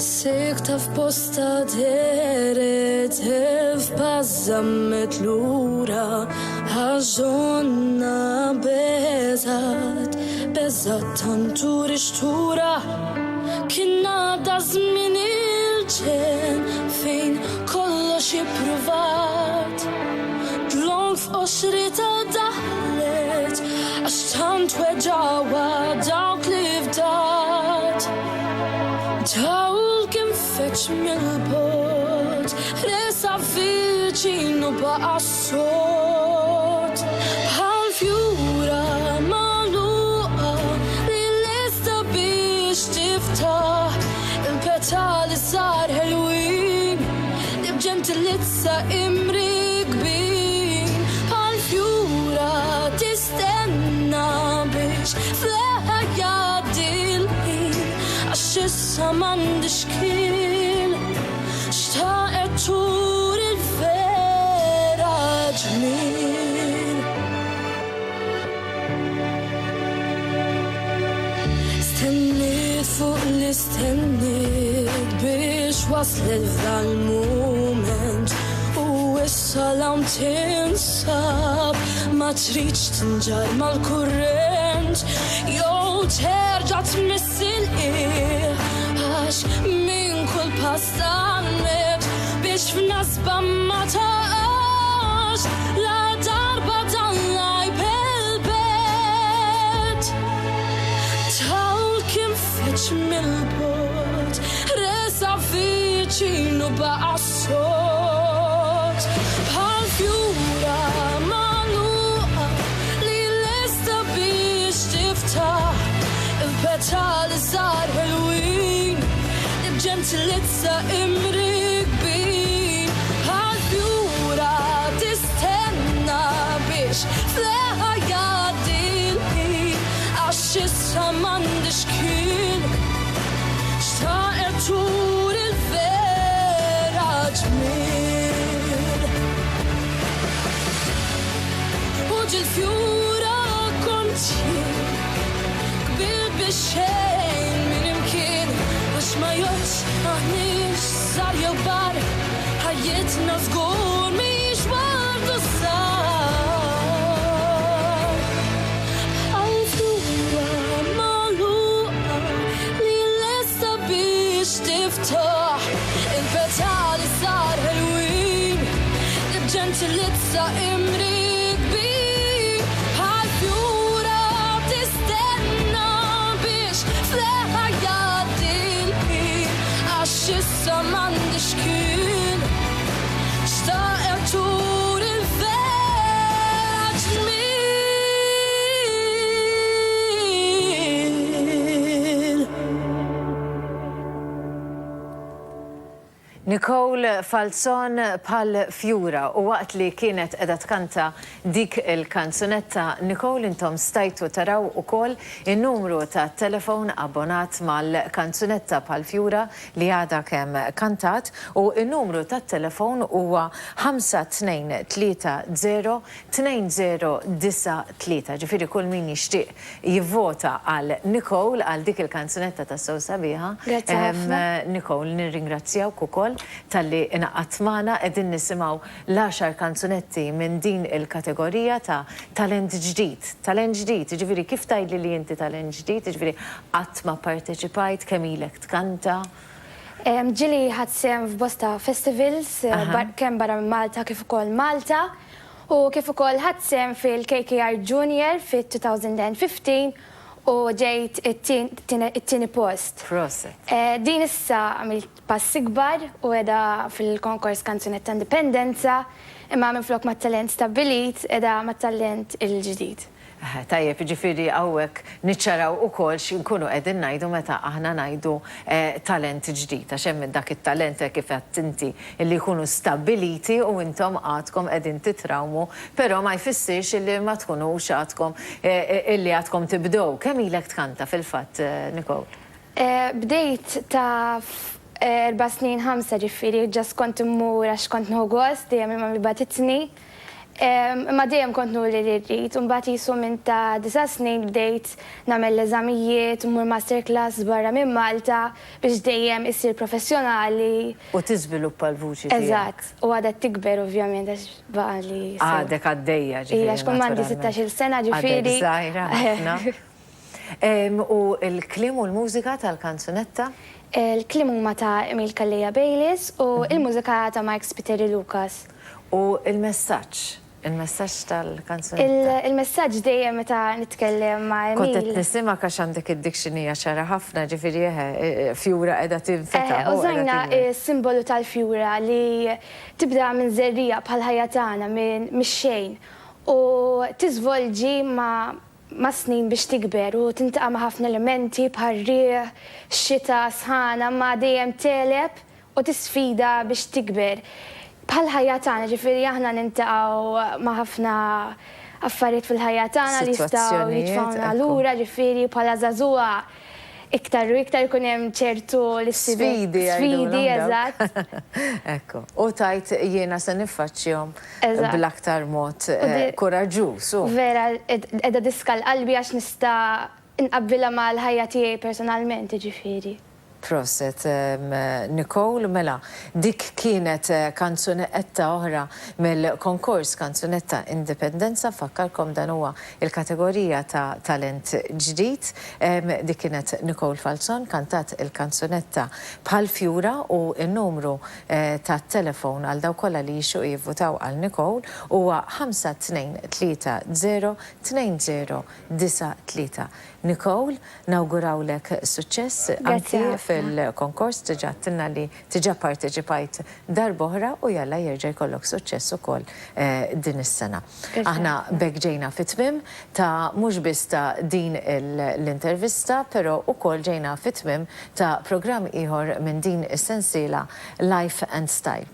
Sikta f'posta deret f'bażammet lura ħaġonna beżat tantur ixtura kien għadda żmien il-ġen fejn kollox ippruvat dlong f'qoxrita daħlet għax tant weġawa dawk li fdat Dawl kien feċ mill-bot, resa viċinu baqa sot. Bħal fjura magħluqa li lesta biex tiftaħ il-petali sar ħelwin li b'ġentilizza imrikbin. Bħal fjura tistenna biex fleħa jgħaddi l-ħin issa m'għandix kien xtaqet tur il-vera ġmien. Stennit fuq li stennit biex waslet f'dal-mument u issa l-hawn tinsab ma tridx tinġar mal-kurrent jew terġa' tmissil għax minn kull pass għannet biex f'nasba ma taqax la darba dallaj bil-bet Tawl kien feċ mill-bot resa viċinu baqa sot bħal fjura magħluqa li lesta biex tiftaħ il-petali sar ħelwin li b'ġentilizza imrikbin bħal fjura tistenna biex fleħa jgħaddi l-ħin għax issa m'għandix kien xtaqet tur il-vera ġmien u ġil-fjura kont jien kbir biex xejn minn imkien biex ma jgħodx aħniex sar jew bar ħajjitna żgur mhix wardu sar għal fjura magħluqa li lesta biex tiftaħ il-petali sar ħelwin li b'ġentilizza imrikbin bħal fjura tistenna biex fleħa jgħaddi l-ħin għax issa m'għandix kien xtaqet tur il-vera ġmien. Nicole Falzon bħal fjura u waqt li kienet qiegħda tkanta dik il-kanzunetta Nicole intom stajtu taraw ukoll in-numru ta' telefon abbonat mal-kanzunetta bħal fjura li għadha kemm kantat u in-numru ta' telefon huwa 5230-2093 ġifieri kull min jixtieq jivvota għal Nicole għal dik il-kanzunetta ta' sew sabiħa. Nicole nirringrazzjawk ukoll tal-li inaqat magħna qegħdin nisimgħu l-10 kanzunetti minn din il-kategorija ta' talent ġdid. Talent ġdid, jiġifieri kif tgħidli li inti talent ġdid, jiġifieri qatt ma pparteċipajt kemm ilek tkanta? Ġili ħadsem f'bosta festivals kemm barra minn Malta kif ukoll Malta u kif ukoll ħadsem fil-KKR Junior fit-2015 u ġejt it-tieni post. Din issa għamilt pass ikbar u qiegħda fil-konkors kanzunetta Indipendenza imma minflok mat-talent stabbilit qiegħda mat-talent il-ġdid. Tajjeb, ġifieri hawnhekk niċċaraw ukoll x'inkunu qegħdin ngħidu meta aħna ngħidu talent ġdid għax hemm dak it-talent kif qed inti li jkunu stabbiliti u intom għadkom qegħdin titrawmu, però ma jfissirx illi ma tkunux għadkom illi għadkom tibdew. Kemm ilek tkanta fil-fatt, Nicole? Bdejt ta' 4 snin 5 ġifieri ġas kont immur għax kont nħu gost dejjem imma batitni. Ma dejjem kont nur li rrid, u mbagħad jisu minn ta' 9 snin bdejt nagħmel l-eżamijiet, mur masterclass barra minn Malta biex dejjem issir professjonali. U tiżviluppa l-vuċi tiegħek. Eżatt, u għadha tikber ovvjament għax baqa li. Għadek għaddejja ġifieri. Ija, xkun m'għandi 16 sena ġifieri. Għadek żgħira ħafna. U l-klim u l-mużika tal-kanzunetta? Il-klim huma ta' Emil Kalleja Baylis u il-mużika ta' Mike Spiteri Lucas. U il-messaġġ? Il-messaġġ tal-kanzunetta? Il-messaġġ dejjem meta nitkellem ma' Emil. Kont qed nisimgħek għax għandek id-dictionary ċara ħafna ġifieri fjura qiegħda tinfetaħ. Użajna s-simbolu tal-fjura li tibda minn żerrija bħal ħajja tagħna mix-xejn u tiżvolġi ma' snin biex tikber u tintaqa' ma' ħafna elementi bħal rieħ, xita, sħana, ma' dejjem teleb u tisfida biex tikber. Bħal ħajja tagħna, ġifieri aħna nintaqgħu ma' ħafna affarijiet fil-ħajja tagħna li jistgħu jitfgħuna lura, ġifieri bħala żagħżugħa iktar u iktar ikun hemm ċertu sfidi. Sfidi, eżatt. Ekku. U tajt jiena se niffaċċjahom bl-aktar mod kuraġġuż. Vera, qiegħda diska l-qalbi għax nista' inqabbilha mal-ħajja tiegħi personalment, ġifieri. Proset, Nicole, mela, dik kienet kanzunetta oħra mill-konkors Kanzunetta Indipendenza, fakkarkom dan huwa il-kategorija ta' talent ġdid. Dik kienet Nicole Falzon, kantat il-kanzunetta bħal fjura u il-numru ta' telefon għal daw kollha li jixuq jivvutaw għal Nicole huwa 523-20-90-93. Nicole, nawgurawlek suċċess anki fil-konkors tiġattinna li tiġa parteċipajt darboħra u jalla jerġa' jkollok suċċess ukoll din is-sena. Aħna bekk ġejna fit-tmiem ta' mhux biss ta' din l-intervista, però ukoll ġejna fit-tmiem ta' programm ieħor minn din is-sensiela Life and Style.